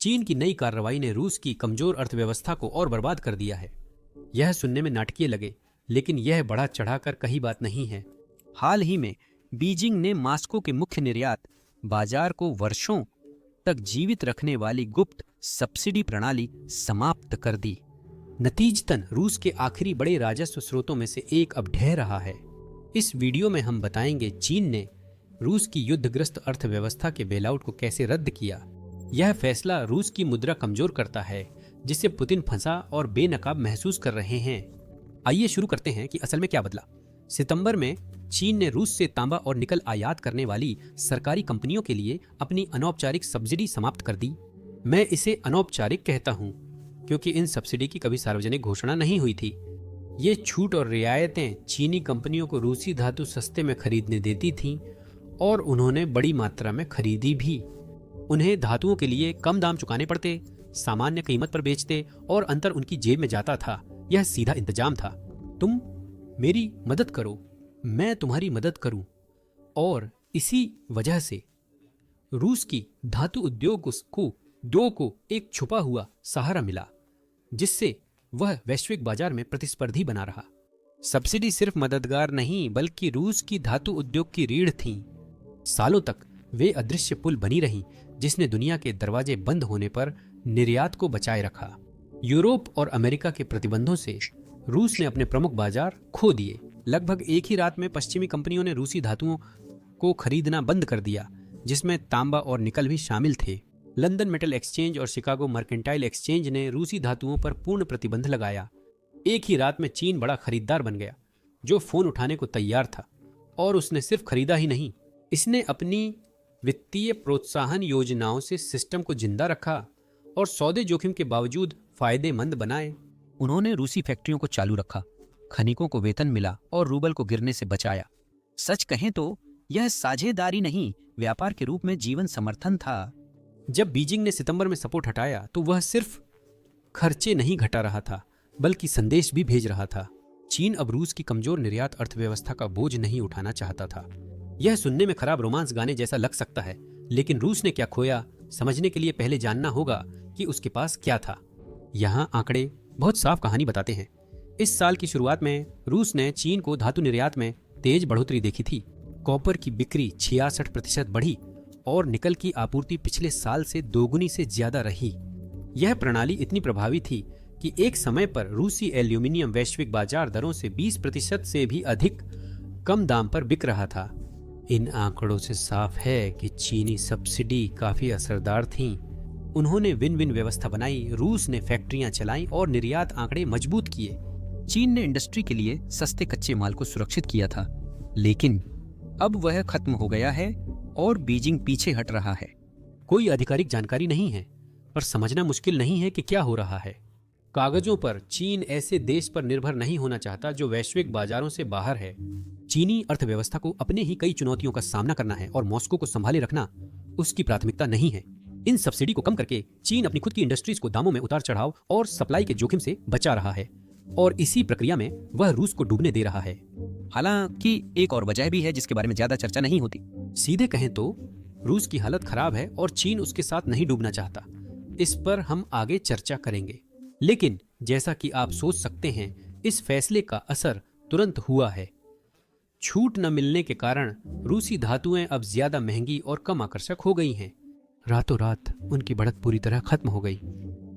चीन की नई कार्रवाई ने रूस की कमजोर अर्थव्यवस्था को और बर्बाद कर दिया है। यह सुनने में नाटकीय लगे, लेकिन यह बढ़ा चढ़ाकर कही बात नहीं है। हाल ही में बीजिंग ने मॉस्को के मुख्य निर्यात बाजार को वर्षों तक जीवित रखने वाली गुप्त सब्सिडी प्रणाली समाप्त कर दी। नतीजतन रूस के आखिरी बड़े राजस्व स्रोतों में से एक अब ढह रहा है। इस वीडियो में हम बताएंगे चीन ने रूस की युद्धग्रस्त अर्थव्यवस्था के बेलआउट को कैसे रद्द किया। यह फैसला रूस की मुद्रा कमजोर करता है, जिससे पुतिन फंसा और बेनकाब महसूस कर रहे हैं। आइए शुरू करते हैं कि असल में क्या बदला। सितंबर में चीन ने रूस से तांबा और निकल आयात करने वाली सरकारी कंपनियों के लिए अपनी अनौपचारिक सब्सिडी समाप्त कर दी। मैं इसे अनौपचारिक कहता हूं क्योंकि इन सब्सिडी की कभी सार्वजनिक घोषणा नहीं हुई थी। ये छूट और रियायतें चीनी कंपनियों को रूसी धातु सस्ते में खरीदने देती थीं और उन्होंने बड़ी मात्रा में खरीदी भी। उन्हें धातुओं के लिए कम दाम चुकाने पड़ते, सामान्य कीमत पर बेचते और अंतर उनकी जेब में जाता था। यह सीधा इंतजाम था। तुम मेरी मदद करो, मैं तुम्हारी मदद करूं। और इसी वजह से रूस की धातु उद्योग को एक छुपा हुआ सहारा मिला, जिससे वह वैश्विक बाजार में प्रतिस्पर्धी बना रहा। सब्सिडी सिर्फ मददगार नहीं बल्कि रूस की धातु उद्योग की रीढ़ थी। सालों तक वे अदृश्य पुल बनी रहीं, जिसने दुनिया के दरवाजे बंद होने पर निर्यात को बचाए रखा। यूरोप और अमेरिका के प्रतिबंधों से रूस ने अपने प्रमुख बाजार खो दिए। लगभग एक ही रात में पश्चिमी कंपनियों ने रूसी धातुओं को खरीदना बंद कर दिया, जिसमें तांबा और निकल भी शामिल थे। लंदन मेटल एक्सचेंज और शिकागो मर्केंटाइल एक्सचेंज ने रूसी धातुओं पर पूर्ण प्रतिबंध लगाया। एक ही रात में चीन बड़ा खरीदार बन गया, जो फोन उठाने को तैयार था। और उसने सिर्फ खरीदा ही नहीं, इसने अपनी वित्तीय प्रोत्साहन योजनाओं से सिस्टम को जिंदा रखा और सौदे जोखिम के बावजूद फायदेमंद बनाए। उन्होंने रूसी फैक्ट्रियों को चालू रखा, खनिकों को वेतन मिला और रूबल को गिरने से बचाया। सच कहें तो यह साझेदारी नहीं, व्यापार के रूप में जीवन समर्थन था। जब बीजिंग ने सितंबर में सपोर्ट हटाया तो वह सिर्फ खर्चे नहीं घटा रहा था, बल्कि संदेश भी भेज रहा था। चीन अब रूस की कमजोर निर्यात अर्थव्यवस्था का बोझ नहीं उठाना चाहता था। यह सुनने में खराब रोमांस गाने जैसा लग सकता है, लेकिन रूस ने क्या खोया, समझने के लिए पहले जानना होगा कि उसके पास क्या था। यहाँ आंकड़े बहुत साफ कहानी बताते हैं। इस साल की शुरुआत में रूस ने चीन को धातु निर्यात में तेज बढ़ोतरी देखी थी। कॉपर की बिक्री 66% बढ़ी और निकल की आपूर्ति पिछले साल से दोगुनी से ज्यादा रही। यह प्रणाली इतनी प्रभावी थी कि एक समय पर रूसी एल्यूमिनियम वैश्विक बाजार दरों से 20% से भी अधिक कम दाम पर बिक रहा था। इन आंकड़ों से साफ है कि चीनी सब्सिडी काफी असरदार थीं। उन्होंने विन विन व्यवस्था बनाई, रूस ने फैक्ट्रियां चलाईं और निर्यात आंकड़े मजबूत किए। चीन ने इंडस्ट्री के लिए सस्ते कच्चे माल को सुरक्षित किया था, लेकिन अब वह खत्म हो गया है और बीजिंग पीछे हट रहा है। कोई आधिकारिक जानकारी नहीं है, पर समझना मुश्किल नहीं है कि क्या हो रहा है। कागजों पर चीन ऐसे देश पर निर्भर नहीं होना चाहता जो वैश्विक बाजारों से बाहर है। चीनी अर्थव्यवस्था को अपने ही कई चुनौतियों का सामना करना है और मॉस्को को संभाले रखना उसकी प्राथमिकता नहीं है। इन सब्सिडी को कम करके चीन अपनी खुद की इंडस्ट्रीज को दामों में उतार चढ़ाव और सप्लाई के जोखिम से बचा रहा है और इसी प्रक्रिया में वह रूस को डूबने दे रहा है। हालांकि एक और वजह भी है जिसके बारे में ज्यादा चर्चा नहीं होती। सीधे कहें तो रूस की हालत खराब है और चीन उसके साथ नहीं डूबना चाहता। इस पर हम आगे चर्चा करेंगे, लेकिन जैसा कि आप सोच सकते हैं, इस फैसले का असर तुरंत हुआ है। छूट न मिलने के कारण रूसी धातुएं अब ज्यादा महंगी और कम आकर्षक हो गई हैं। रातों रात उनकी बढ़त पूरी तरह खत्म हो गई।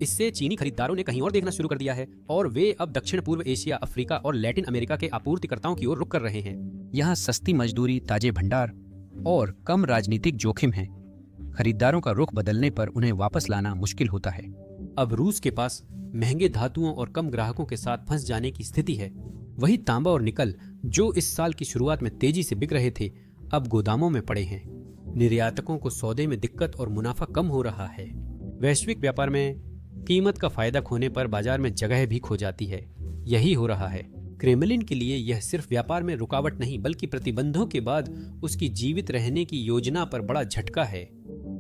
इससे चीनी खरीदारों ने कहीं और देखना शुरू कर दिया है और वे अब दक्षिण पूर्व एशिया, अफ्रीका और लैटिन अमेरिका के आपूर्तिकर्ताओं की ओर रुख कर रहे हैं। यहाँ सस्ती मजदूरी, ताजे भंडार और कम राजनीतिक जोखिम है। खरीदारों का रुख बदलने पर उन्हें वापस लाना मुश्किल होता है। अब रूस के पास महंगे धातुओं और कम ग्राहकों के साथ फंस जाने की स्थिति है। वही तांबा और निकल जो इस साल की शुरुआत में तेजी से बिक रहे थे, अब गोदामों में पड़े हैं। निर्यातकों को सौदे में दिक्कत और मुनाफा कम हो रहा है। वैश्विक व्यापार में कीमत का फायदा खोने पर बाजार में जगह भी खो जाती है। यही हो रहा है। क्रेमलिन के लिए यह सिर्फ व्यापार में रुकावट नहीं, बल्कि प्रतिबंधों के बाद उसकी जीवित रहने की योजना पर बड़ा झटका है।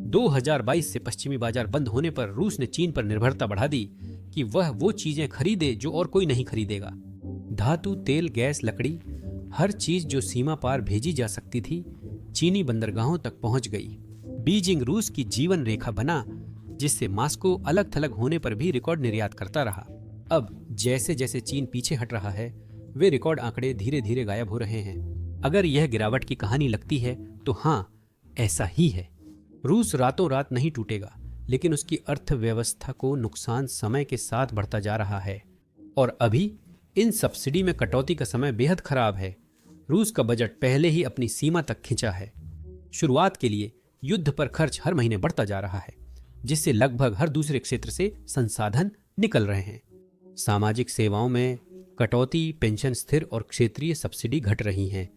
2022 से पश्चिमी बाजार बंद होने पर रूस ने चीन पर निर्भरता बढ़ा दी कि वह वो चीजें खरीदे जो और कोई नहीं खरीदेगा। धातु, तेल, गैस, लकड़ी, हर चीज जो सीमा पार भेजी जा सकती थी, चीनी बंदरगाहों तक पहुंच गई। बीजिंग रूस की जीवन रेखा बना, जिससे मास्को अलग थलग होने पर भी रिकॉर्ड निर्यात करता रहा। अब जैसे जैसे चीन पीछे हट रहा है, वे रिकॉर्ड आंकड़े धीरे धीरे गायब हो रहे हैं। अगर यह गिरावट की कहानी लगती है तो हाँ, ऐसा ही है। रूस रातों रात नहीं टूटेगा, लेकिन उसकी अर्थव्यवस्था को नुकसान समय के साथ बढ़ता जा रहा है। और अभी इन सब्सिडी में कटौती का समय बेहद खराब है। रूस का बजट पहले ही अपनी सीमा तक खिंचा है। शुरुआत के लिए युद्ध पर खर्च हर महीने बढ़ता जा रहा है, जिससे लगभग हर दूसरे क्षेत्र से संसाधन निकल रहे हैं। सामाजिक सेवाओं में कटौती, पेंशन स्थिर और क्षेत्रीय सब्सिडी घट रही हैं।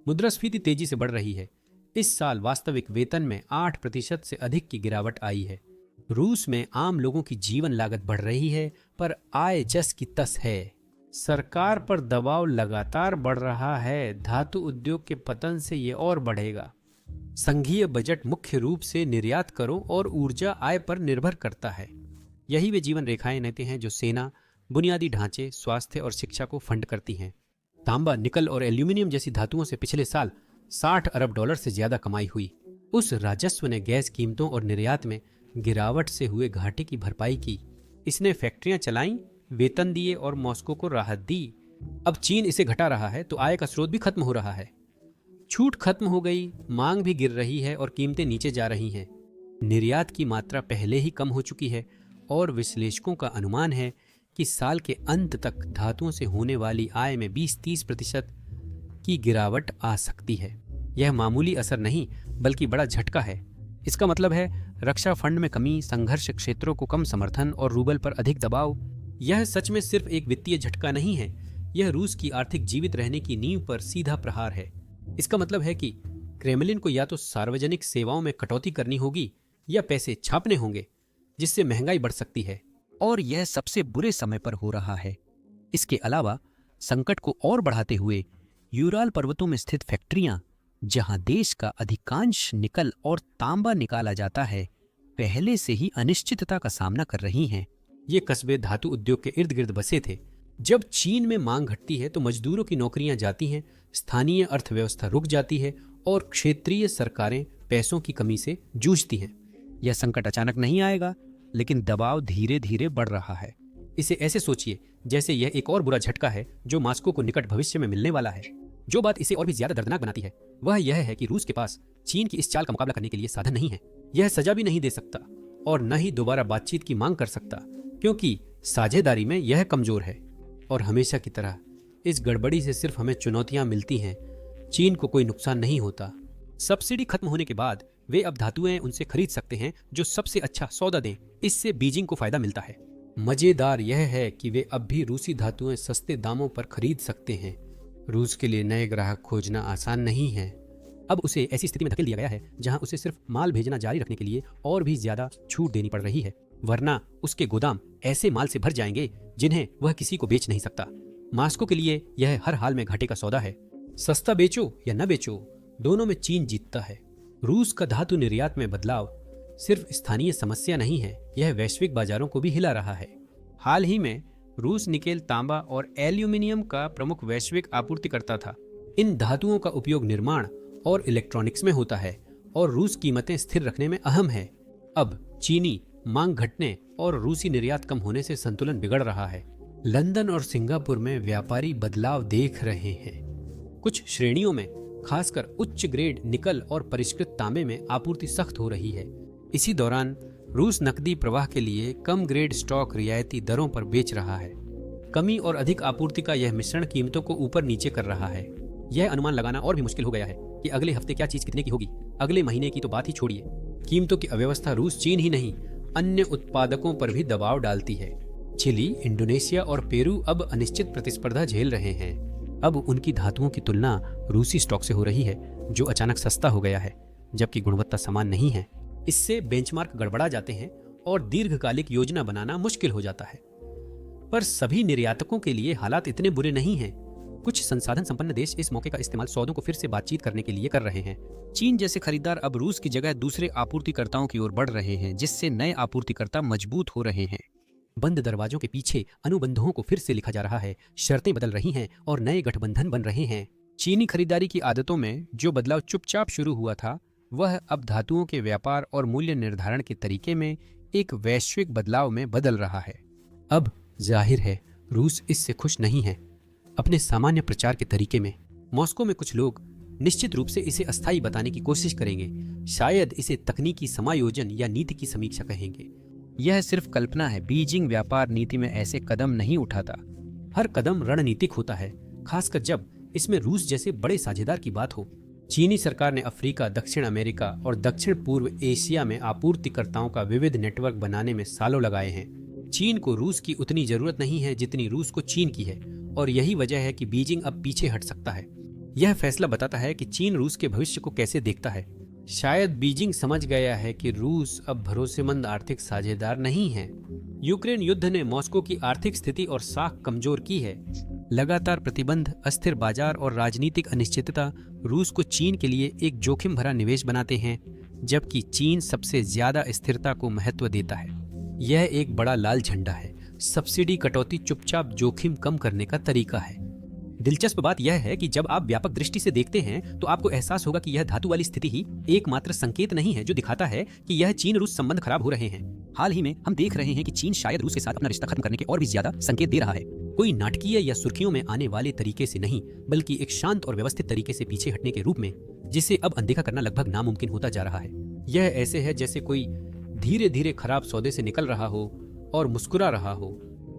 मुद्रास्फीति तेजी से बढ़ रही है। इस साल वास्तविक वेतन में 8% से अधिक की गिरावट आई है। रूस में आम लोगों की जीवन लागत बढ़ रही है, पर आय जस की तस है। सरकार पर दबाव लगातार बढ़ रहा है। धातु उद्योग के पतन से ये और बढ़ेगा। संघीय बजट मुख्य रूप से निर्यात करों और ऊर्जा आय पर निर्भर करता है। यही वे जीवन रेखाएं नेते हैं जो सेना, बुनियादी ढांचे, स्वास्थ्य और शिक्षा को फंड करती हैं। तांबा, निकल और एल्यूमिनियम जैसी धातुओं से पिछले साल $60 अरब से ज्यादा कमाई हुई। उस राजस्व ने गैस कीमतों और निर्यात में गिरावट से हुए घाटे की भरपाई की। इसने फैक्ट्रियां चलाईं, वेतन दिए और मॉस्को को राहत दी। अब चीन इसे घटा रहा है तो आय का स्रोत भी खत्म हो रहा है। छूट खत्म हो गई, मांग भी गिर रही है और कीमतें नीचे जा रही हैं। निर्यात की मात्रा पहले ही कम हो चुकी है और विश्लेषकों का अनुमान है कि साल के अंत तक धातुओं से होने वाली आय में 20-30% की गिरावट आ सकती है। यह मामूली असर नहीं बल्कि बड़ा झटका है। इसका मतलब है रक्षा फंड में कमी, संघर्ष क्षेत्रों को कम समर्थन और रूबल पर अधिक दबाव। यह सच में सिर्फ एक वित्तीय झटका नहीं है, यह रूस की आर्थिक जीवित रहने की नींव पर सीधा प्रहार है। इसका मतलब है कि क्रेमलिन को या तो सार्वजनिक सेवाओं में कटौती करनी होगी या पैसे छापने होंगे, जिससे महंगाई बढ़ सकती है। और यह सबसे बुरे समय पर हो रहा है। इसके अलावा संकट को और बढ़ाते हुए यूराल पर्वतों में स्थित फैक्ट्रियां, जहां देश का अधिकांश निकल और तांबा निकाला जाता है, पहले से ही अनिश्चितता का सामना कर रही हैं। ये कस्बे धातु उद्योग के इर्द गिर्द बसे थे। जब चीन में मांग घटती है तो मजदूरों की नौकरियां जाती हैं, स्थानीय अर्थव्यवस्था रुक जाती है और क्षेत्रीय सरकारें पैसों की कमी से जूझती हैं। यह संकट अचानक नहीं आएगा, लेकिन दबाव धीरे धीरे बढ़ रहा है। इसे ऐसे सोचिए जैसे यह एक और बुरा झटका है जो मॉस्को को निकट भविष्य में मिलने वाला है। जो बात इसे और भी ज्यादा दर्दनाक बनाती है वह यह है कि रूस के पास चीन की इस चाल का मुकाबला करने के लिए साधन नहीं है। यह सजा भी नहीं दे सकता और न ही दोबारा बातचीत की मांग कर सकता, क्योंकि साझेदारी में यह कमजोर है। और हमेशा की तरह इस गड़बड़ी से सिर्फ हमें चुनौतियां मिलती हैं, चीन को कोई नुकसान नहीं होता। सब्सिडी खत्म होने के बाद वे अब धातुएं उनसे खरीद सकते हैं जो सबसे अच्छा सौदा दें। इससे बीजिंग को फायदा मिलता है। मजेदार यह है कि वे अब भी रूसी धातुएं सस्ते दामों पर खरीद सकते हैं। रूस के लिए नए ग्राहक खोजना आसान नहीं है। अब उसे ऐसी स्थिति में धकेल दिया गया है जहां उसे सिर्फ माल भेजना जारी रखने के लिए और भी ज्यादा छूट देनी पड़ रही है, वरना उसके गोदाम ऐसे माल से भर जाएंगे जिन्हें वह किसी को बेच नहीं सकता। मॉस्को के लिए यह हर हाल में घाटे का सौदा है। सस्ता बेचो या न बेचो, दोनों में चीन जीतता है। रूस का धातु निर्यात में बदलाव सिर्फ स्थानीय समस्या नहीं है, यह वैश्विक बाजारों को भी हिला रहा है। हाल ही में रूस निकेल, तांबा और एल्यूमिनियम का प्रमुख वैश्विक आपूर्तिकर्ता था। इन धातुओं का उपयोग निर्माण और इलेक्ट्रॉनिक्स में होता है और रूस कीमतें स्थिर रखने में अहम है। अब चीनी मांग घटने और रूसी निर्यात कम होने से संतुलन बिगड़ रहा है। लंदन और सिंगापुर में व्यापारी बदलाव देख रहे हैं। कुछ श्रेणियों में, खासकर उच्च ग्रेड निकल और परिष्कृत तांबे में आपूर्ति सख्त हो रही है। इसी दौरान रूस नकदी प्रवाह के लिए कम ग्रेड स्टॉक रियायती दरों पर बेच रहा है। कमी और अधिक आपूर्ति का यह मिश्रण कीमतों को ऊपर नीचे कर रहा है। यह अनुमान लगाना और भी मुश्किल हो गया है कि अगले हफ्ते क्या चीज कितने की होगी। अगले महीने की तो बात ही छोड़िए। कीमतों की अव्यवस्था रूस, चीन ही नहीं, अन्य उत्पादकों पर भी दबाव डालती है। चिली, इंडोनेशिया और पेरू अब अनिश्चित प्रतिस्पर्धा झेल रहे हैं। अब उनकी धातुओं की तुलना रूसी स्टॉक से हो रही है जो अचानक सस्ता हो गया है, जबकि गुणवत्ता समान नहीं है। इससे बेंचमार्क गड़बड़ा जाते हैं और दीर्घकालिक योजना बनाना मुश्किल हो जाता है। पर सभी निर्यातकों के लिए हालात इतने बुरे नहीं हैं। कुछ संसाधन संपन्न देश इस मौके का इस्तेमाल सौदों को फिर से बातचीत करने के लिए कर रहे हैं। चीन जैसे खरीदार अब रूस की जगह दूसरे आपूर्तिकर्ताओं की ओर बढ़ रहे हैं, जिससे नए आपूर्तिकर्ता मजबूत हो रहे हैं। बंद दरवाजों के पीछे अनुबंधों को फिर से लिखा जा रहा है, शर्तें बदल रही हैं और नए गठबंधन बन रहे हैं। चीनी खरीदारी की आदतों में जो बदलाव चुपचाप शुरू हुआ था, वह अब धातुओं के व्यापार और मूल्य निर्धारण के तरीके में एक वैश्विक बदलाव में बदल रहा है। अब जाहिर है रूस इससे खुश नहीं है। अपने सामान्य प्रचार के तरीके में मॉस्को में कुछ लोग निश्चित रूप से इसे अस्थायी बताने की कोशिश करेंगे। शायद इसे तकनीकी समायोजन या नीति की समीक्षा कहेंगे। यह सिर्फ कल्पना है। बीजिंग व्यापार नीति में ऐसे कदम नहीं उठाता। हर कदम रणनीतिक होता है, खासकर जब इसमें रूस जैसे बड़े साझेदार की बात हो। चीनी सरकार ने अफ्रीका, दक्षिण अमेरिका और दक्षिण पूर्व एशिया में आपूर्तिकर्ताओं का विविध नेटवर्क बनाने में सालों लगाए हैं। चीन को रूस की उतनी जरूरत नहीं है जितनी रूस को चीन की है, और यही वजह है कि बीजिंग अब पीछे हट सकता है। यह फैसला बताता है कि चीन रूस के भविष्य को कैसे देखता है। शायद बीजिंग समझ गया है कि रूस अब भरोसेमंद आर्थिक साझेदार नहीं है। यूक्रेन युद्ध ने मॉस्को की आर्थिक स्थिति और साख कमजोर की है। लगातार प्रतिबंध, अस्थिर बाजार और राजनीतिक अनिश्चितता रूस को चीन के लिए एक जोखिम भरा निवेश बनाते हैं, जबकि चीन सबसे ज्यादा स्थिरता को महत्व देता है। यह एक बड़ा लाल झंडा है। सब्सिडी कटौती चुपचाप जोखिम कम करने का तरीका है। दिलचस्प बात यह है कि जब आप व्यापक दृष्टि से देखते हैं तो आपको एहसास होगा कि यह धातु वाली स्थिति ही एकमात्र संकेत नहीं है जो दिखाता है कि यह चीन रूस संबंध खराब हो रहे हैं। हाल ही में हम देख रहे हैं कि चीन शायद रूस के साथ अपना रिश्ता खत्म करने के और भी ज्यादा संकेत दे रहा है। कोई नाटकीय या सुर्खियों में आने वाले तरीके से नहीं, बल्कि एक शांत और व्यवस्थित तरीके से पीछे हटने के रूप में, जिसे अब अनदेखा करना लगभग नामुमकिन होता जा रहा है। यह ऐसे है जैसे कोई धीरे धीरे खराब सौदे से निकल रहा हो और मुस्कुरा रहा हो।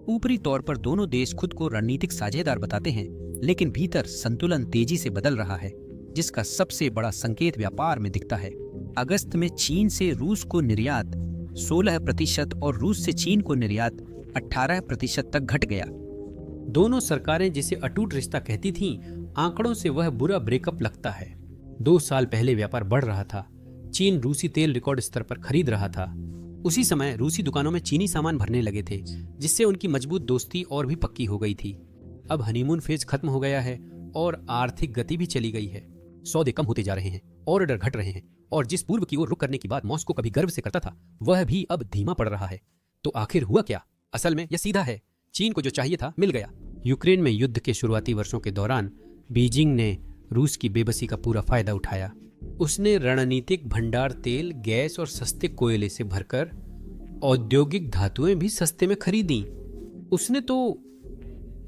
ऊपरी तौर पर दोनों देश खुद को रणनीतिक साझेदार बताते हैं, लेकिन भीतर संतुलन तेजी से बदल रहा है, जिसका सबसे बड़ा संकेत व्यापार में दिखता है। अगस्त में चीन से रूस को निर्यात 16% और रूस से चीन को निर्यात 18% तक घट गया। दोनों सरकारें जिसे अटूट रिश्ता कहती थीं, आंकड़ों से वह बुरा ब्रेकअप लगता है। 2 साल पहले व्यापार बढ़ रहा था। चीन रूसी तेल रिकॉर्ड स्तर पर खरीद रहा था। उसी समय रूसी दुकानों में चीनी सामान भरने लगे थे, जिससे उनकी मजबूत दोस्ती और भी पक्की हो गई थी। अब हनीमून फेज खत्म हो गया है और आर्थिक गति भी चली गई है। सौदे कम होते जा रहे हैं, ऑर्डर घट रहे हैं, और जिस पूर्व की ओर रुख करने की बात मॉस्को कभी गर्व से करता था, वह भी अब धीमा पड़ रहा है। तो आखिर हुआ क्या? असल में यह सीधा है। चीन को जो चाहिए था मिल गया। यूक्रेन में युद्ध के शुरुआती वर्षों के दौरान बीजिंग ने रूस की बेबसी का पूरा फायदा उठाया। उसने रणनीतिक भंडार तेल, गैस और सस्ते कोयले से भरकर औद्योगिक धातुएं भी सस्ते में खरीदी। उसने तो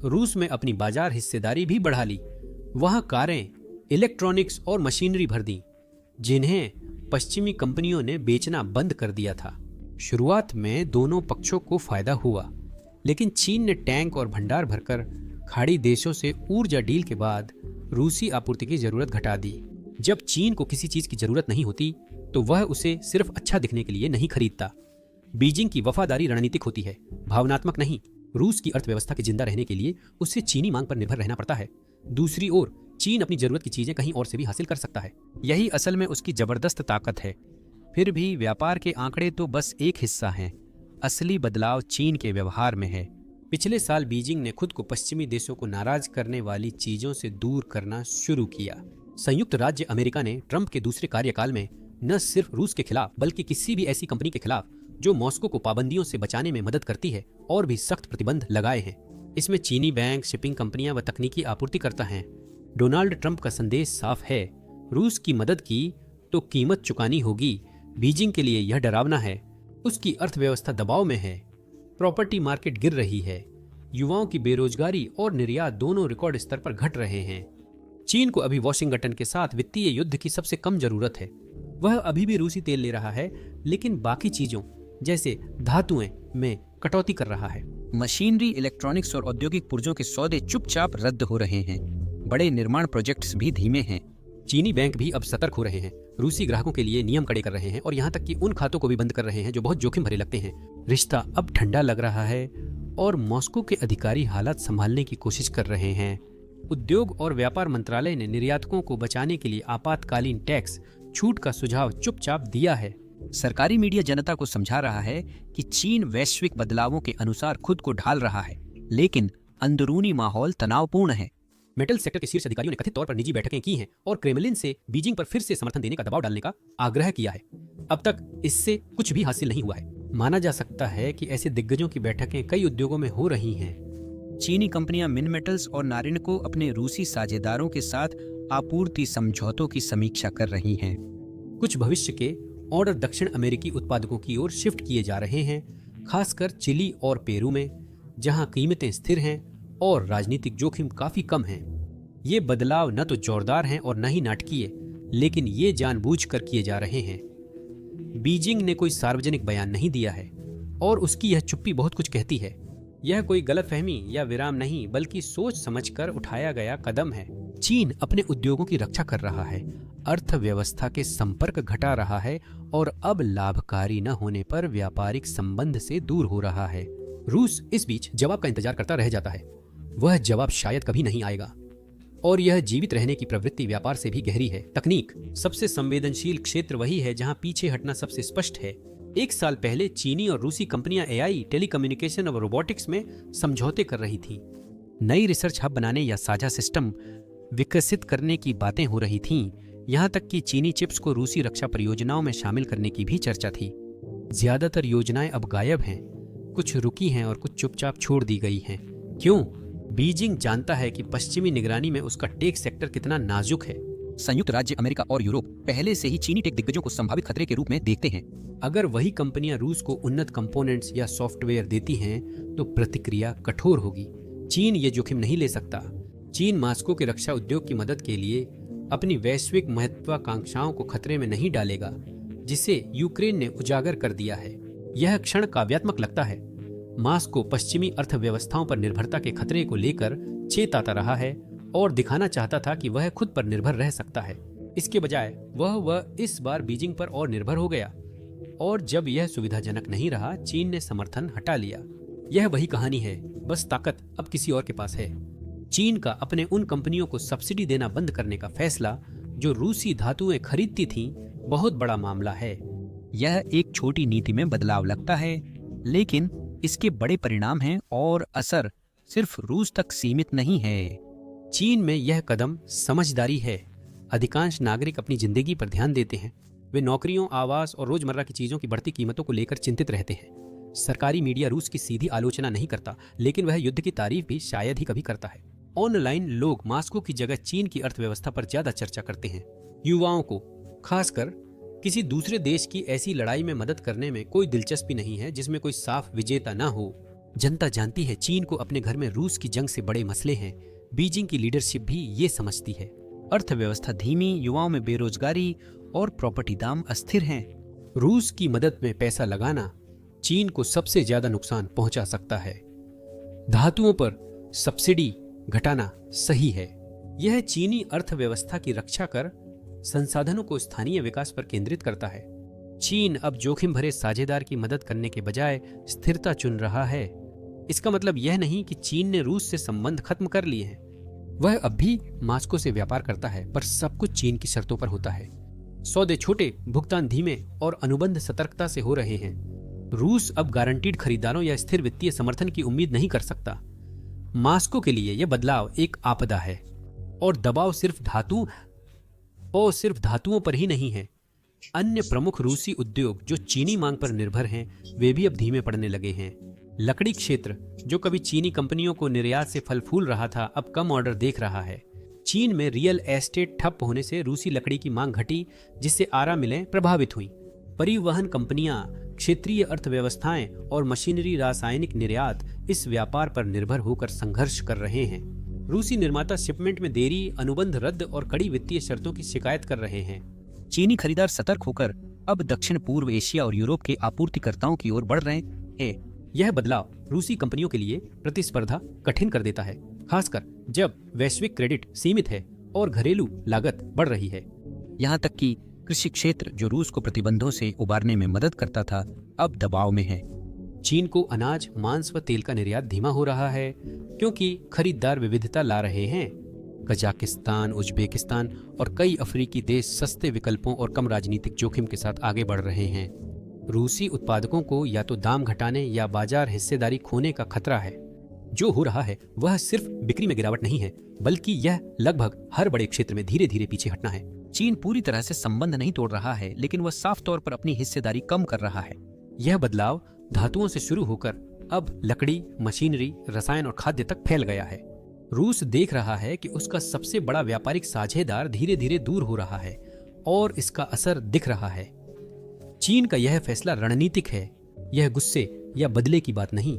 रूस में अपनी बाजार हिस्सेदारी भी बढ़ा ली। वहां कारें, इलेक्ट्रॉनिक्स और मशीनरी भर दी, जिन्हें पश्चिमी कंपनियों ने बेचना बंद कर दिया था। शुरुआत में दोनों पक्षों को फायदा हुआ, लेकिन चीन ने टैंक और भंडार भरकर खाड़ी देशों से ऊर्जा डील के बाद रूसी आपूर्ति की जरूरत घटा दी। जब चीन को किसी चीज की जरूरत नहीं होती तो वह उसे सिर्फ अच्छा दिखने के लिए नहीं खरीदता। बीजिंग की वफादारी रणनीतिक होती है, भावनात्मक नहीं। रूस की अर्थव्यवस्था के जिंदा रहने के लिए उसे चीनी मांग पर निर्भर रहना पड़ता है। दूसरी ओर चीन अपनी जरूरत की चीजें कहीं और से भी हासिल कर सकता है। यही असल में उसकी जबरदस्त ताकत है। फिर भी व्यापार के आंकड़े तो बस एक हिस्सा हैं। असली बदलाव चीन के व्यवहार में है। पिछले साल बीजिंग ने खुद को पश्चिमी देशों को नाराज करने वाली चीजों से दूर करना शुरू किया। संयुक्त राज्य अमेरिका ने ट्रंप के दूसरे कार्यकाल में न सिर्फ रूस के खिलाफ बल्कि किसी भी ऐसी कंपनी के खिलाफ जो मॉस्को को पाबंदियों से बचाने में मदद करती है और भी सख्त प्रतिबंध लगाए हैं। इसमें चीनी बैंक, शिपिंग कंपनियां व तकनीकी आपूर्तिकर्ता हैं। डोनाल्ड ट्रंप का संदेश साफ है, रूस की मदद की तो कीमत चुकानी होगी। बीजिंग के लिए यह डरावना है। उसकी अर्थव्यवस्था दबाव में है। प्रॉपर्टी मार्केट गिर रही है। युवाओं की बेरोजगारी और निर्यात दोनों रिकॉर्ड स्तर पर घट रहे हैं। चीन को अभी वॉशिंगटन के साथ वित्तीय युद्ध की सबसे कम जरूरत है। वह अभी भी रूसी तेल ले रहा है, लेकिन बाकी चीजों जैसे धातुएं में कटौती कर रहा है। मशीनरी, इलेक्ट्रॉनिक्स और औद्योगिक पुर्जों के सौदे चुपचाप रद्द हो रहे हैं। बड़े निर्माण प्रोजेक्ट्स भी धीमे हैं। चीनी बैंक भी अब सतर्क हो रहे हैं। रूसी ग्राहकों के लिए नियम कड़े कर रहे हैं और यहाँ तक कि उन खातों को भी बंद कर रहे हैं जो बहुत जोखिम भरे लगते हैं। रिश्ता अब ठंडा लग रहा है और मॉस्को के अधिकारी हालात संभालने की कोशिश कर रहे हैं। उद्योग और व्यापार मंत्रालय ने निर्यातकों को बचाने के लिए आपातकालीन टैक्स छूट का सुझाव चुपचाप दिया है। सरकारी मीडिया जनता को समझा रहा है कि चीन वैश्विक बदलावों के अनुसार खुद को ढाल रहा है, लेकिन अंदरूनी माहौल तनावपूर्ण है। मेटल सेक्टर के शीर्ष अधिकारियों ने कथित तौर पर निजी बैठकें की हैं और क्रेमलिन से बीजिंग पर फिर से समर्थन देने का दबाव डालने का आग्रह किया है। अब तक इससे कुछ भी हासिल नहीं हुआ है। माना जा सकता है कि ऐसे दिग्गजों की बैठकें कई उद्योगों में हो रही हैं। चीनी कंपनियां मिनमेटल्स और नारिन को अपने रूसी साझेदारों के साथ आपूर्ति समझौतों की समीक्षा कर रही हैं। कुछ भविष्य के ऑर्डर दक्षिण अमेरिकी उत्पादकों की ओर शिफ्ट किए जा रहे हैं, खासकर चिली और पेरू में, जहां कीमतें स्थिर हैं और राजनीतिक जोखिम काफी कम हैं। ये बदलाव न तो जोरदार हैं और न ही नाटकीय, लेकिन ये जानबूझकर किए जा रहे हैं। बीजिंग ने कोई सार्वजनिक बयान नहीं दिया है और उसकी यह चुप्पी बहुत कुछ कहती है। यह कोई गलतफहमी या विराम नहीं, बल्कि सोच समझकर उठाया गया कदम है। चीन अपने उद्योगों की रक्षा कर रहा है, अर्थव्यवस्था के संपर्क घटा रहा है और अब लाभकारी न होने पर व्यापारिक संबंध से दूर हो रहा है। रूस इस बीच जवाब का इंतजार करता रह जाता है। वह जवाब शायद कभी नहीं आएगा और यह जीवित रहने की प्रवृत्ति व्यापार से भी गहरी है। तकनीक सबसे संवेदनशील क्षेत्र वही है जहां पीछे हटना सबसे स्पष्ट है। 1 साल पहले चीनी और रूसी कंपनियां एआई, टेलीकम्युनिकेशन और रोबोटिक्स में समझौते कर रही थीं। नई रिसर्च हब बनाने या साझा सिस्टम विकसित करने की बातें हो रही थीं। यहां तक कि चीनी चिप्स को रूसी रक्षा परियोजनाओं में शामिल करने की भी चर्चा थी। ज्यादातर योजनाएं अब गायब हैं, कुछ रुकी हैं और कुछ चुपचाप छोड़ दी गई हैं। क्यों? बीजिंग जानता है कि पश्चिमी निगरानी में उसका टेक सेक्टर कितना नाजुक है। संयुक्त राज्य अमेरिका और यूरोप पहले से ही चीनी टेक दिग्गजों को संभावित खतरे के रूप में देखते हैं। अगर वही कंपनियां रूस को उन्नत कंपोनेंट्स या सॉफ्टवेयर देती हैं तो प्रतिक्रिया कठोर होगी। चीन ये जोखिम नहीं ले सकता। चीन मास्को के रक्षा उद्योग की मदद के लिए अपनी वैश्विक महत्वाकांक्षाओं को खतरे में नहीं डालेगा, जिसे यूक्रेन ने उजागर कर दिया है। यह क्षण काव्यात्मक लगता है। मास्को पश्चिमी अर्थव्यवस्थाओं पर निर्भरता के खतरे को लेकर चेताता रहा है और दिखाना चाहता था कि वह खुद पर निर्भर रह सकता है। इसके बजाय वह इस बार बीजिंग पर और निर्भर हो गया और जब यह सुविधाजनक नहीं रहा, चीन ने समर्थन हटा लिया। यह वही कहानी है, बस ताकत अब किसी और के पास है। चीन का अपने उन कंपनियों को सब्सिडी देना बंद करने का फैसला जो रूसी धातुएं खरीदती थीं, बहुत बड़ा मामला है। यह एक छोटी नीति में बदलाव लगता है, लेकिन इसके बड़े परिणाम हैं और असर सिर्फ रूस तक सीमित नहीं है। चीन में यह कदम समझदारी है। अधिकांश नागरिक अपनी जिंदगी पर ध्यान देते हैं। वे नौकरियों, आवास और रोजमर्रा की चीजों की बढ़ती कीमतों को लेकर चिंतित रहते हैं। सरकारी मीडिया रूस की सीधी आलोचना नहीं करता, लेकिन वह युद्ध की तारीफ भी शायद ही कभी करता है। ऑनलाइन लोग मास्को की जगह चीन की अर्थव्यवस्था पर ज्यादा चर्चा करते हैं। युवाओं को खासकर किसी दूसरे देश की ऐसी लड़ाई में मदद करने में कोई दिलचस्पी नहीं है जिसमें कोई साफ विजेता ना हो। जनता जानती है चीन को अपने घर में रूस की जंग से बड़े मसले हैं। बीजिंग की लीडरशिप भी ये समझती है। अर्थव्यवस्था धीमी, युवाओं में बेरोजगारी और प्रॉपर्टी दाम अस्थिर हैं। रूस की मदद में पैसा लगाना चीन को सबसे ज्यादा नुकसान पहुंचा सकता है। धातुओं पर सब्सिडी घटाना सही है। यह चीनी अर्थव्यवस्था की रक्षा कर संसाधनों को स्थानीय विकास पर केंद्रित करता है। चीन अब जोखिम भरे साझेदार की मदद करने के बजाय स्थिरता चुन रहा है। इसका मतलब यह नहीं कि चीन ने रूस से संबंध खत्म कर लिए हैं। वह अब भी मास्को से व्यापार करता है, पर सब कुछ चीन की शर्तों पर होता है। सौदे छोटे, भुगतान धीमे और अनुबंध सतर्कता से हो रहे हैं। रूस अब गारंटीड खरीदारों या स्थिर वित्तीय समर्थन की उम्मीद नहीं कर सकता। मास्को के लिए यह बदलाव एक आपदा है और दबाव सिर्फ धातुओं पर ही नहीं है। अन्य प्रमुख रूसी उद्योग जो चीनी मांग पर निर्भर हैं, वे भी अब धीमे पड़ने लगे हैं। लकड़ी क्षेत्र जो कभी चीनी कंपनियों को निर्यात से फल फूल रहा था, अब कम ऑर्डर देख रहा है। चीन में रियल एस्टेट ठप होने से रूसी लकड़ी की मांग घटी, जिससे आरा मिलें प्रभावित हुई। परिवहन कंपनियां, क्षेत्रीय अर्थव्यवस्थाएं और मशीनरी रासायनिक निर्यात इस व्यापार पर निर्भर होकर संघर्ष कर रहे हैं। रूसी निर्माता शिपमेंट में देरी, अनुबंध रद्द और कड़ी वित्तीय शर्तों की शिकायत कर रहे हैं। चीनी खरीदार सतर्क होकर अब दक्षिण पूर्व एशिया और यूरोप के आपूर्तिकर्ताओं की ओर बढ़ रहे हैं। यह बदलाव रूसी कंपनियों के लिए प्रतिस्पर्धा कठिन कर देता है, खासकर जब वैश्विक क्रेडिट सीमित है और घरेलू लागत बढ़ रही है। यहाँ तक कि कृषि क्षेत्र जो रूस को प्रतिबंधों से उबारने में मदद करता था, अब दबाव में है। चीन को अनाज, मांस व तेल का निर्यात धीमा हो रहा है क्योंकि खरीदार विविधता ला रहे हैं। कजाकिस्तान, उज्बेकिस्तान और कई अफ्रीकी देश सस्ते विकल्पों और कम राजनीतिक जोखिम के साथ आगे बढ़ रहे हैं। रूसी उत्पादकों को या तो दाम घटाने या बाजार हिस्सेदारी खोने का खतरा है। जो हो रहा है वह सिर्फ बिक्री में गिरावट नहीं है, बल्कि यह लगभग हर बड़े क्षेत्र में धीरे धीरे पीछे हटना है। चीन पूरी तरह से संबंध नहीं तोड़ रहा है, लेकिन वह साफ तौर पर अपनी हिस्सेदारी कम कर रहा है। यह बदलाव धातुओं से शुरू होकर अब लकड़ी, मशीनरी, रसायन और खाद्य तक फैल गया है। रूस देख रहा है कि उसका सबसे बड़ा व्यापारिक साझेदार धीरे धीरे दूर हो रहा है और इसका असर दिख रहा है। चीन का यह फैसला रणनीतिक है। यह गुस्से या बदले की बात नहीं,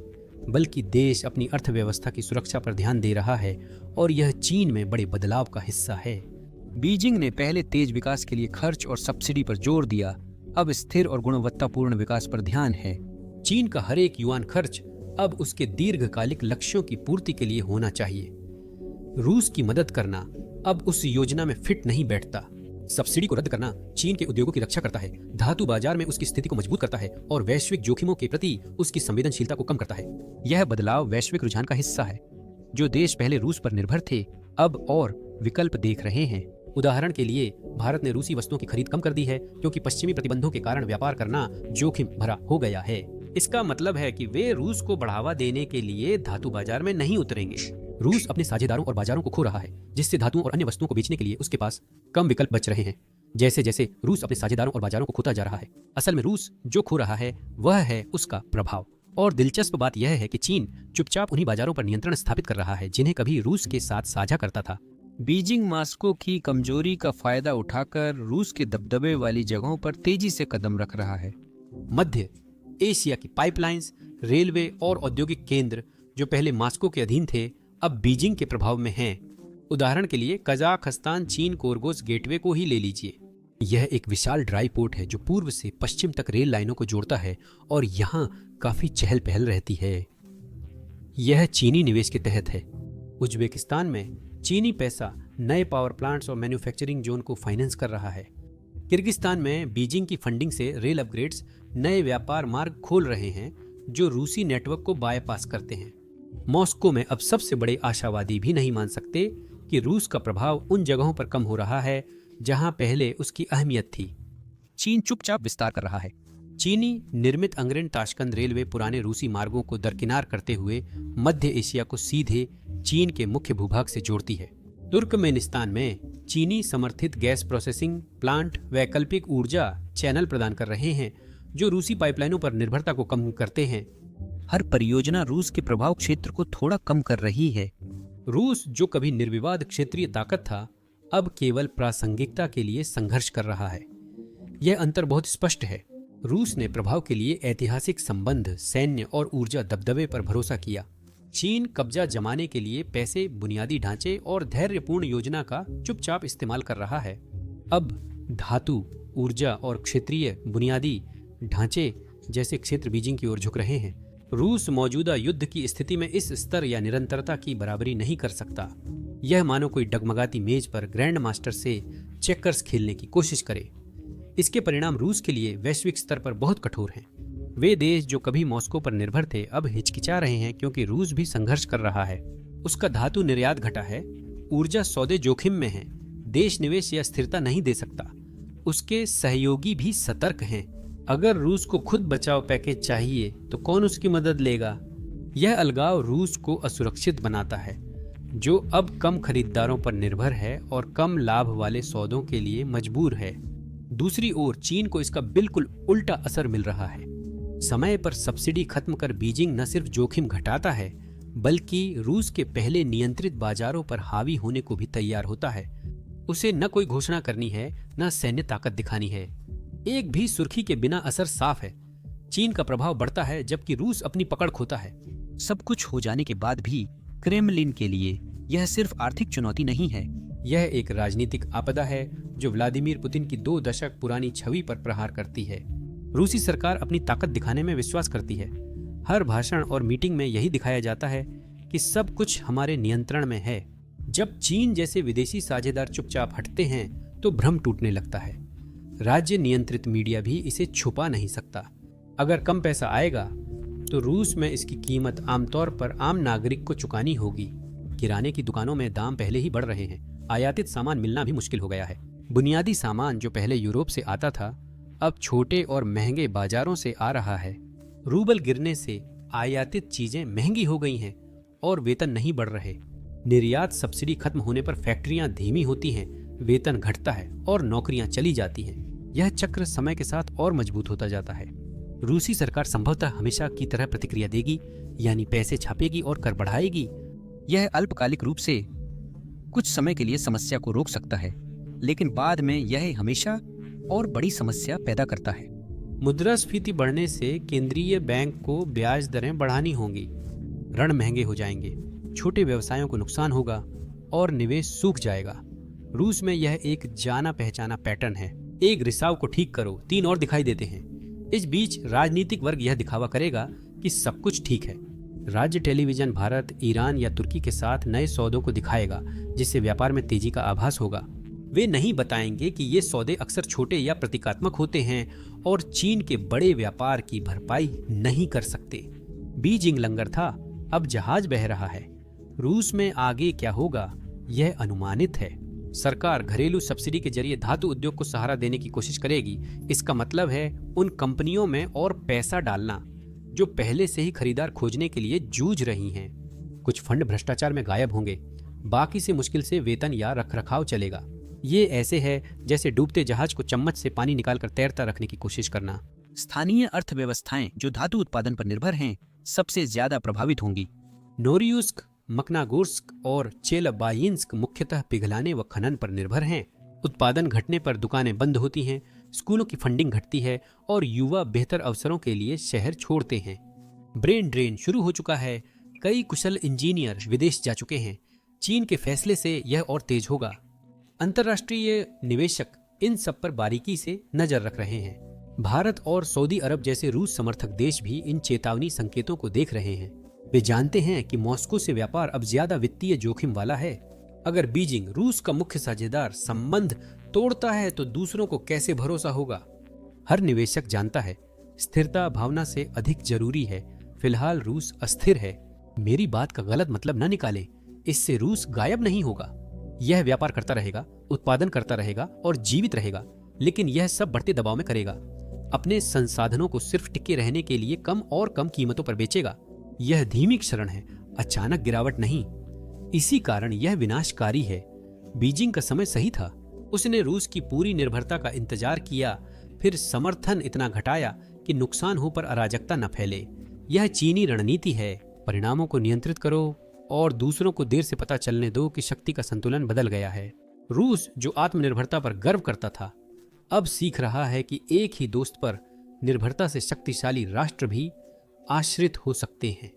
बल्कि देश अपनी अर्थव्यवस्था की सुरक्षा पर ध्यान दे रहा है और यह चीन में बड़े बदलाव का हिस्सा है। बीजिंग ने पहले तेज विकास के लिए खर्च और सब्सिडी पर जोर दिया, अब स्थिर और गुणवत्तापूर्ण विकास पर ध्यान है। चीन का हर एक युआन खर्च अब उसके दीर्घकालिक लक्ष्यों की पूर्ति के लिए होना चाहिए। रूस की मदद करना अब उस योजना में फिट नहीं बैठता। सब्सिडी को रद्द करना चीन के उद्योगों की रक्षा करता है, धातु बाजार में उसकी स्थिति को मजबूत करता है और वैश्विक जोखिमों के प्रति उसकी संवेदनशीलता को कम करता है। यह बदलाव वैश्विक रुझान का हिस्सा है। जो देश पहले रूस पर निर्भर थे, अब और विकल्प देख रहे हैं। उदाहरण के लिए भारत ने रूसी वस्तुओं की खरीद कम कर दी है क्योंकि पश्चिमी प्रतिबंधों के कारण व्यापार करना जोखिम भरा हो गया है। इसका मतलब है कि वे रूस को बढ़ावा देने के लिए धातु बाजार में नहीं उतरेंगे। रूस अपने साझेदारों और बाजारों को खो रहा है, जिससे धातुओं और अन्य वस्तुओं को बेचने के लिए उसके पास कम विकल्प बच रहे हैं। जैसे जैसे रूस अपने साझेदारों और बाजारों को खोता जा रहा है, असल में रूस जो खो रहा है वह है उसका प्रभाव। और दिलचस्प बात यह है कि चीन चुपचाप उन्हीं बाजारों पर नियंत्रण स्थापित कर रहा है जिन्हें कभी रूस के साथ साझा करता था। बीजिंग मास्को की कमजोरी का फायदा उठाकर रूस के दबदबे वाली जगहों पर तेजी से कदम रख रहा है। मध्य एशिया की पाइपलाइंस, रेलवे और औद्योगिक केंद्र जो पहले मास्को के अधीन थे, अब बीजिंग के प्रभाव में हैं। उदाहरण के लिए कजाखस्तान चीन कोरगोस गेटवे को ही ले लीजिए। यह एक विशाल ड्राई पोर्ट है जो पूर्व से पश्चिम तक रेल लाइनों को जोड़ता है और यहाँ काफी चहल पहल रहती है। यह चीनी निवेश के तहत है। उज्बेकिस्तान में चीनी पैसा नए पावर प्लांट्स और मैन्युफैक्चरिंग जोन को फाइनेंस कर रहा है। किर्गिस्तान में बीजिंग की फंडिंग से रेल अपग्रेड्स नए व्यापार मार्ग खोल रहे हैं जो रूसी नेटवर्क को बायपास करते हैं। मॉस्को में अब सबसे बड़े आशावादी भी नहीं मान सकते कि रूस का प्रभाव उन जगहों पर कम हो रहा है जहां पहले उसकी अहमियत थी। चीन चुपचाप विस्तार कर रहा है। चीनी निर्मित अंग्रेन ताशकंद रेलवे पुराने रूसी मार्गों को दरकिनार करते हुए मध्य एशिया को सीधे चीन के मुख्य भूभाग से जोड़ती है। तुर्कमेनिस्तान में चीनी समर्थित गैस प्रोसेसिंग प्लांट वैकल्पिक ऊर्जा चैनल प्रदान कर रहे हैं जो रूसी पाइपलाइनों पर निर्भरता को कम करते हैं। हर परियोजना रूस के प्रभाव क्षेत्र को थोड़ा कम कर रही है। रूस जो कभी निर्विवाद क्षेत्रीय ताकत था, अब केवल प्रासंगिकता के लिए संघर्ष कर रहा है। यह अंतर बहुत स्पष्ट है। रूस ने प्रभाव के लिए ऐतिहासिक संबंध, सैन्य और ऊर्जा दबदबे पर भरोसा किया। चीन कब्जा जमाने के लिए पैसे, बुनियादी ढांचे और धैर्यपूर्ण योजना का चुपचाप इस्तेमाल कर रहा है। अब धातु, ऊर्जा और क्षेत्रीय बुनियादी ढांचे जैसे क्षेत्र बीजिंग की ओर झुक रहे हैं। रूस मौजूदा युद्ध की स्थिति में इस स्तर या निरंतरता की बराबरी नहीं कर सकता। यह मानो कोई डगमगाती मेज पर ग्रैंड मास्टर से चेकर्स खेलने की कोशिश करे। इसके परिणाम रूस के लिए वैश्विक स्तर पर बहुत कठोर हैं। वे देश जो कभी मॉस्को पर निर्भर थे अब हिचकिचा रहे हैं क्योंकि रूस भी संघर्ष कर रहा है। उसका धातु निर्यात घटा है, ऊर्जा सौदे जोखिम में है, देश निवेश या स्थिरता नहीं दे सकता। उसके सहयोगी भी सतर्क हैं। अगर रूस को खुद बचाव पैकेज चाहिए तो कौन उसकी मदद लेगा? यह अलगाव रूस को असुरक्षित बनाता है, जो अब कम खरीदारों पर निर्भर है और कम लाभ वाले सौदों के लिए मजबूर है। दूसरी ओर चीन को इसका बिल्कुल उल्टा असर मिल रहा है। समय पर सब्सिडी खत्म कर बीजिंग न सिर्फ जोखिम घटाता है, बल्कि रूस के पहले नियंत्रित बाजारों पर हावी होने को भी तैयार होता है। उसे न कोई घोषणा करनी है, न सैन्य ताकत दिखानी है। एक भी सुर्खी के बिना असर साफ है। चीन का प्रभाव बढ़ता है जबकि रूस अपनी पकड़ खोता है। सब कुछ हो जाने के बाद भी क्रेमलिन के लिए यह सिर्फ आर्थिक चुनौती नहीं है, यह एक राजनीतिक आपदा है जो व्लादिमीर पुतिन की 2 दशक पुरानी छवि पर प्रहार करती है। रूसी सरकार अपनी ताकत दिखाने में विश्वास करती है। हर भाषण और मीटिंग में यही दिखाया जाता है कि सब कुछ हमारे नियंत्रण में है। जब चीन जैसे विदेशी साझेदार चुपचाप हटते हैं तो भ्रम टूटने लगता है। राज्य नियंत्रित मीडिया भी इसे छुपा नहीं सकता। अगर कम पैसा आएगा तो रूस में इसकी कीमत आमतौर पर आम नागरिक को चुकानी होगी। किराने की दुकानों में दाम पहले ही बढ़ रहे हैं। आयातित सामान मिलना भी मुश्किल हो गया है। बुनियादी सामान जो पहले यूरोप से आता था अब छोटे और महंगे बाजारों से आ रहा है। रूबल गिरने से आयातित चीजें महंगी हो गई हैं और वेतन नहीं बढ़ रहे। निर्यात सब्सिडी खत्म होने पर फैक्ट्रियां धीमी होती हैं, वेतन घटता है और नौकरियां चली जाती हैं। यह चक्र समय के साथ और मजबूत होता जाता है। रूसी सरकार संभवतः हमेशा की तरह प्रतिक्रिया देगी, यानी पैसे छापेगी और कर बढ़ाएगी। यह अल्पकालिक रूप से कुछ समय के लिए समस्या को रोक सकता है, लेकिन बाद में यह हमेशा और बड़ी समस्या पैदा करता है। मुद्रास्फीति बढ़ने से केंद्रीय बैंक को ब्याज दरें बढ़ानी होंगी, ऋण महंगे हो जाएंगे, छोटे व्यवसायों को नुकसान होगा और निवेश सूख जाएगा। रूस में यह एक जाना पहचाना पैटर्न है। एक रिसाव को ठीक करो, 3 और दिखाई देते हैं। इस बीच राजनीतिक वर्ग यह दिखावा करेगा कि सब कुछ ठीक है। राज्य टेलीविजन भारत, ईरान या तुर्की के साथ नए सौदों को दिखाएगा, जिससे व्यापार में तेजी का आभास होगा। वे नहीं बताएंगे कि ये सौदे अक्सर छोटे या प्रतीकात्मक होते हैं और चीन के बड़े व्यापार की भरपाई नहीं कर सकते। बीजिंग लंगर था, अब जहाज बह रहा है। रूस में आगे क्या होगा यह अनुमानित है। सरकार घरेलू सब्सिडी के जरिए धातु उद्योग को सहारा देने की कोशिश करेगी। इसका मतलब है उन कंपनियों में और पैसा डालना जो पहले से ही खरीदार खोजने के लिए जूझ रही हैं। कुछ फंड भ्रष्टाचार में गायब होंगे, बाकी से मुश्किल से वेतन या रखरखाव चलेगा। ये ऐसे है जैसे डूबते जहाज को चम्मच से पानी निकालकर तैरता रखने की कोशिश करना। स्थानीय अर्थव्यवस्थाएं जो धातु उत्पादन पर निर्भर हैं, सबसे ज्यादा प्रभावित होंगी। नोरियुस्क, मकनागोर्स्क और चेलबायिंस्क मुख्यतः पिघलाने व खनन पर निर्भर हैं। उत्पादन घटने पर दुकानें बंद होती हैं, स्कूलों की फंडिंग घटती है और युवा बेहतर अवसरों के लिए शहर छोड़ते हैं। ब्रेन ड्रेन शुरू हो चुका है, कई कुशल इंजीनियर विदेश जा चुके हैं। चीन के फैसले से यह और तेज होगा। अंतर्राष्ट्रीय निवेशक इन सब पर बारीकी से नजर रख रहे हैं। भारत और सऊदी अरब जैसे रूस समर्थक देश भी इन चेतावनी संकेतों को देख रहे हैं। वे जानते हैं कि मॉस्को से व्यापार अब ज्यादा वित्तीय जोखिम वाला है। अगर बीजिंग, रूस का मुख्य साझेदार, संबंध तोड़ता है तो दूसरों को कैसे भरोसा होगा। हर निवेशक जानता है स्थिरता भावना से अधिक जरूरी है। फिलहाल रूस अस्थिर है। मेरी बात का गलत मतलब न निकाले, इससे रूस गायब नहीं होगा। यह व्यापार करता रहेगा, उत्पादन करता रहेगा और जीवित रहेगा, लेकिन यह सब बढ़ते दबाव में करेगा। अपने संसाधनों को सिर्फ टिके रहने के लिए कम और कम कीमतों पर बेचेगा। यह धीमी क्षरण है, अचानक गिरावट नहीं। इसी कारण यह विनाशकारी है। बीजिंग का समय सही था। उसने रूस की पूरी निर्भरता का इंतजार किया, फिर समर्थन इतना घटाया कि नुकसान हो पर अराजकता न फैले। यह चीनी रणनीति है। परिणामों को नियंत्रित करो और दूसरों को देर से पता चलने दो कि शक्ति का संतुलन बदल गया है। रूस जो आत्मनिर्भरता पर गर्व करता था, अब सीख रहा है कि एक ही दोस्त पर निर्भरता से शक्तिशाली राष्ट्र भी आश्रित हो सकते हैं।